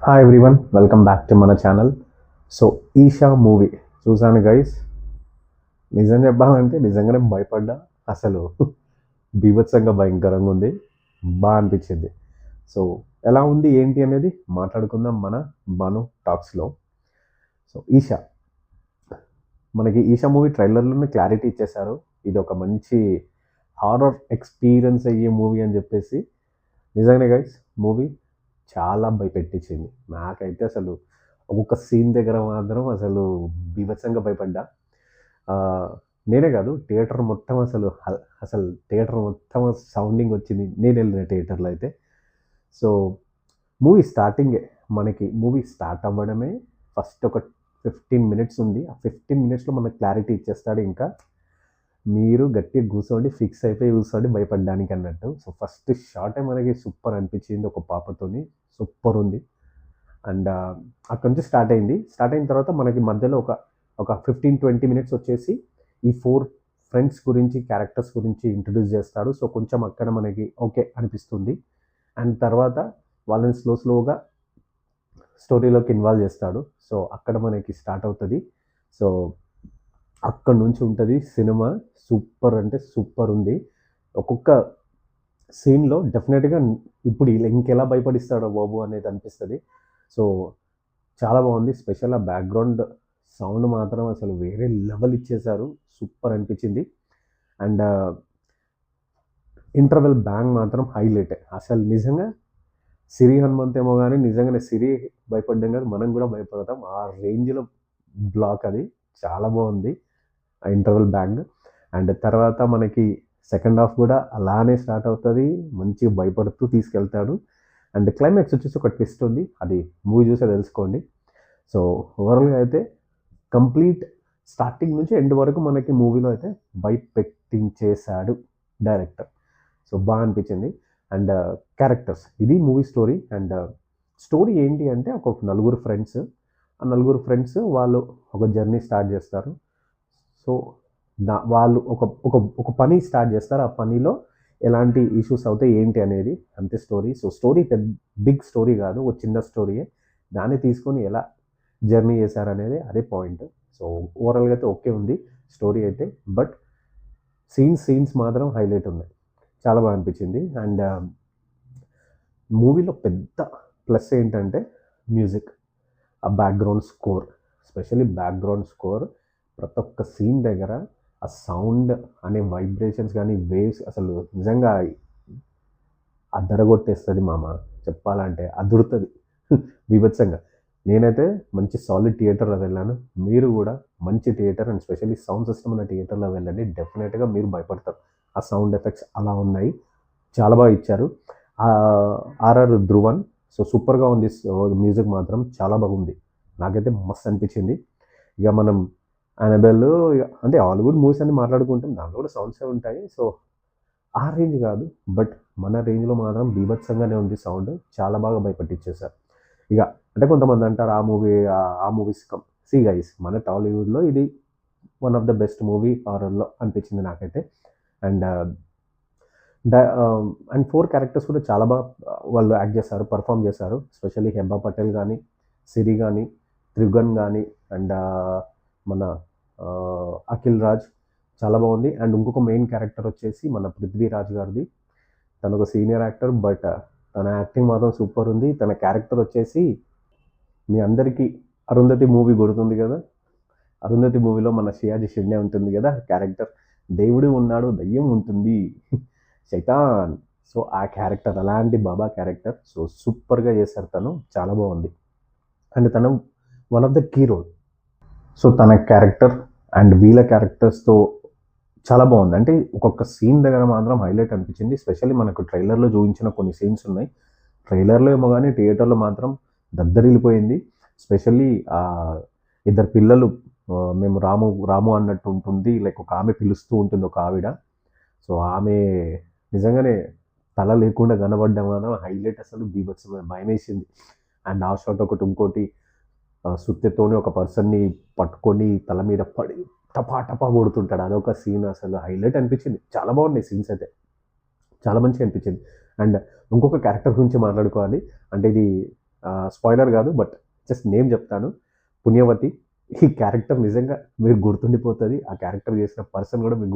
Hi everyone, welcome back to మన channel. So Isha movie చూసాను guys. నిజం చెప్పాలంటే నిజంగానే భయపడ్డా. అసలు బీభత్సంగా భయంకరంగా ఉంది. బాగా అనిపించింది. సో ఎలా ఉంది ఏంటి అనేది మాట్లాడుకుందాం మన మను టాక్స్లో. సో ఈషా, మనకి ఈషా మూవీ ట్రైలర్లోనే క్లారిటీ ఇచ్చేశారు. ఇది ఒక మంచి హారర్ ఎక్స్పీరియన్స్ అయ్యే మూవీ అని చెప్పేసి. నిజంగానే గైస్, మూవీ చాలా భయపెట్టించింది. నాకైతే అసలు ఒక్కొక్క సీన్ దగ్గర మాత్రం అసలు బీభత్సంగా భయపడ్డా. నేనే కాదు, థియేటర్ మొత్తం అసలు థియేటర్ మొత్తం సౌండింగ్ వచ్చింది నేను వెళ్ళిన థియేటర్లో అయితే. సో మూవీ స్టార్టింగే, మనకి మూవీ స్టార్ట్ అవ్వడమే ఫస్ట్ ఒక 15 మినిట్స్ ఉంది. ఆ 15 మినిట్స్లో మనకు క్లారిటీ ఇచ్చేస్తాడు. ఇంకా మీరు గట్టిగా కూర్చోండి, ఫిక్స్ అయిపోయి కూర్చోండి భయపడడానికి అన్నట్టు. సో ఫస్ట్ షాటే మనకి సూపర్ అనిపించింది. ఒక పాపతోని సూపర్ ఉంది. అండ్ అక్కడి నుంచి స్టార్ట్ అయింది. స్టార్ట్ అయిన తర్వాత మనకి మధ్యలో ఒక ఒక 15-20 మినిట్స్ వచ్చేసి ఈ 4 ఫ్రెండ్స్ గురించి, క్యారెక్టర్స్ గురించి ఇంట్రడ్యూస్ చేస్తాడు. సో కొంచెం అక్కడ మనకి ఓకే అనిపిస్తుంది. అండ్ తర్వాత వాళ్ళని స్లోగా స్టోరీలోకి ఇన్వాల్వ్ చేస్తాడు. సో అక్కడ మనకి స్టార్ట్ అవుతుంది. సో అక్కడ నుంచి ఉంటుంది సినిమా. సూపర్ అంటే సూపర్ ఉంది. ఒక్కొక్క సీన్లో డెఫినెట్గా ఇప్పుడు ఇంకెలా భయపడిస్తాడో బాబు అనేది అనిపిస్తుంది. సో చాలా బాగుంది. స్పెషల్ ఆ బ్యాక్గ్రౌండ్ సౌండ్ మాత్రం అసలు వేరే లెవెల్ ఇచ్చేశారు. సూపర్ అనిపించింది. అండ్ ఇంటర్వెల్ బ్యాంగ్ మాత్రం హైలైట్. అసలు నిజంగా సిరి హనుమంత్ ఏమో కానీ నిజంగానే సిరి భయపడ్డాం కాదు, మనం కూడా భయపడతాం. ఆ రేంజ్లో బ్లాక్ అది చాలా బాగుంది ఆ ఇంటర్వెల్ బ్యాంగ్. అండ్ తర్వాత మనకి సెకండ్ హాఫ్ కూడా అలానే స్టార్ట్ అవుతుంది. మంచిగా భయపడుతూ తీసుకెళ్తాడు. అండ్ క్లైమాక్స్ వచ్చేసి ఒక ట్విస్ట్ ఉంది. అది మూవీ చూసే తెలుసుకోండి. సో ఓవరాల్గా అయితే కంప్లీట్ స్టార్టింగ్ నుంచి ఎండ్ వరకు మనకి మూవీలో అయితే భయపెట్టించేశాడు డైరెక్టర్. సో బాగా అనిపించింది. అండ్ క్యారెక్టర్స్, ఇది మూవీ స్టోరీ. అండ్ స్టోరీ ఏంటి అంటే ఒక నలుగురు ఫ్రెండ్స్, ఆ నలుగురు ఫ్రెండ్స్ వాళ్ళు ఒక జర్నీ స్టార్ట్ చేస్తారు. సో వాళ్ళు ఒక ఒక ఒక పని స్టార్ట్ చేస్తారు. ఆ పనిలో ఎలాంటి ఇష్యూస్ అవుతాయి ఏంటి అనేది అంతే స్టోరీ. సో స్టోరీ పెద్ద బిగ్ స్టోరీ కాదు, ఒక చిన్న స్టోరీయే. దాన్ని తీసుకొని ఎలా జర్నీ చేశారనేది అదే పాయింట్. సో ఓవరాల్గా అయితే ఓకే ఉంది స్టోరీ అయితే. బట్ సీన్స్ మాత్రం హైలైట్ ఉన్నాయి. చాలా బాగా అనిపించింది. అండ్ మూవీలో పెద్ద ప్లస్ ఏంటంటే మ్యూజిక్, ఆ background score. Specially background score ప్రతి ఒక్క సీన్ దగ్గర ఆ సౌండ్ అనే వైబ్రేషన్స్ కానీ వేవ్స్ అసలు నిజంగా అదరగొట్టేస్తుంది మామ. చెప్పాలంటే అదురుతుంది బీభత్సంగా. నేనైతే మంచి సాలిడ్ థియేటర్లో వెళ్ళాను. మీరు కూడా మంచి theatre and specially sound system ఉన్న థియేటర్లో వెళ్ళండి. డెఫినెట్గా మీరు భయపడతారు. ఆ సౌండ్ ఎఫెక్ట్స్ అలా ఉన్నాయి. చాలా బాగా ఇచ్చారు. ఆర్ఆర్ ధ్రువన్. సో సూపర్గా ఉంది. మ్యూజిక్ మాత్రం చాలా బాగుంది. నాకైతే మస్తు అనిపించింది. ఇక మనం అనబెల్, అంటే హాలీవుడ్ మూవీస్ అన్ని మాట్లాడుకుంటాం, దాంట్లో కూడా సౌండ్సే ఉంటాయి. సో ఆ రేంజ్ కాదు, బట్ మన రేంజ్లో మాత్రం బీభత్సంగానే ఉంది సౌండ్. చాలా బాగా భయపెట్టించేశారు. ఇక అంటే కొంతమంది అంటారు ఆ మూవీస్ సి గైస్, మన టాలీవుడ్లో ఇది one of the best movie హారర్లో అనిపించింది నాకైతే. అండ్ అండ్ 4 క్యారెక్టర్స్ కూడా చాలా బాగా వాళ్ళు యాక్ట్ చేశారు, పర్ఫామ్ చేశారు. స్పెషల్లీ హెబ్బా పటేల్ కానీ, సిరి కానీ, త్రిగన్ కానీ, అండ్ మన అఖిల్ రాజ్ చాలా బాగుంది. అండ్ ఇంకొక మెయిన్ క్యారెక్టర్ వచ్చేసి మన పృథ్వీరాజ్ గారిది. తను ఒక సీనియర్ యాక్టర్, బట్ తన యాక్టింగ్ మాత్రం సూపర్ ఉంది. తన క్యారెక్టర్ వచ్చేసి మీ అందరికీ అరుంధతి మూవీ గుర్తుంది కదా. అరుంధతి మూవీలో మన షియాజీ షిండే ఉంటుంది కదా క్యారెక్టర్. దేవుడు ఉన్నాడు, దయ్యం ఉంటుంది, శైతాన్. సో ఆ క్యారెక్టర్ అలాంటి బాబా క్యారెక్టర్. సో సూపర్గా చేశారు తను, చాలా బాగుంది. అండ్ తను one of the key role. So తన క్యారెక్టర్ అండ్ వీళ్ళ క్యారెక్టర్స్తో చాలా బాగుంది. అంటే ఒక్కొక్క సీన్ దగ్గర మాత్రం హైలైట్ అనిపించింది. స్పెషల్లీ మనకు ట్రైలర్లో చూపించిన కొన్ని సీన్స్ ఉన్నాయి. ట్రైలర్లో ఏమో కానీ థియేటర్లో మాత్రం దద్దరిల్లిపోయింది. స్పెషల్లీ ఇద్దరు పిల్లలు, మేము రాము రాము అన్నట్టు ఉంటుంది. లైక్ ఒక ఆమె పిలుస్తూ ఉంటుంది, ఒక ఆవిడ. సో ఆమె నిజంగానే తల లేకుండా కనబడ్డం మాత్రం హైలైట్. అసలు బీభత్సమైన భయం వేసింది. అండ్ ఆ షాట్ ఒకటి, ఇంకోటి సుత్తెతోని ఒక పర్సన్ని పట్టుకొని తల మీద పడి టపా టపా కొడుతుంటాడు. అదొక సీన్ అసలు హైలైట్ అనిపించింది. చాలా బాగున్నాయి సీన్స్ అయితే, చాలా మంచిగా అనిపించింది. అండ్ ఇంకొక క్యారెక్టర్ గురించి మాట్లాడుకోవాలి. అంటే ఇది స్పాయిలర్ కాదు, బట్ జస్ట్ నేమ్ చెప్తాను. పుణ్యవతి. ఈ క్యారెక్టర్ నిజంగా మీరు గుర్తుండిపోతుంది. ఆ క్యారెక్టర్ చేసిన పర్సన్ కూడా మీకు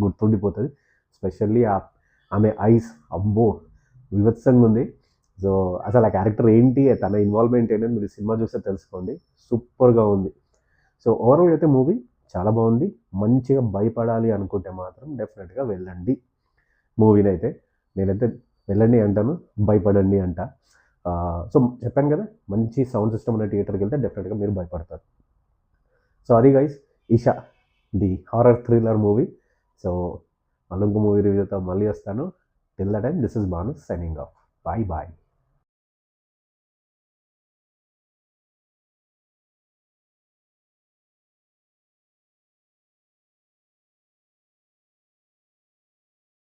గుర్తుండిపోతుంది. స్పెషల్లీ ఆమె ఐస్, అబ్బో వివత్సంగా ఉంది. సో అసలు ఆ క్యారెక్టర్ ఏంటి, తన ఇన్వాల్వ్మెంట్ ఏంటని మీరు సినిమా చూస్తే తెలుసుకోండి. సూపర్గా ఉంది. సో ఓవరాల్గా అయితే మూవీ చాలా బాగుంది. మంచిగా భయపడాలి అనుకుంటే మాత్రం డెఫినెట్గా వెళ్ళండి మూవీని అయితే. నేనైతే వెళ్ళండి అంటాను, భయపడండి అంట. సో చెప్పాను కదా, మంచి సౌండ్ సిస్టమ్ ఉన్న థియేటర్కి వెళ్తే డెఫినెట్గా మీరు భయపడతారు. సో అది guys, Eesha the horror thriller movie. So మళ్ళీ ఇంకో మూవీ రివ్యూతో మళ్ళీ వస్తాను. Till the time, this is Bhanu signing off. Bye bye.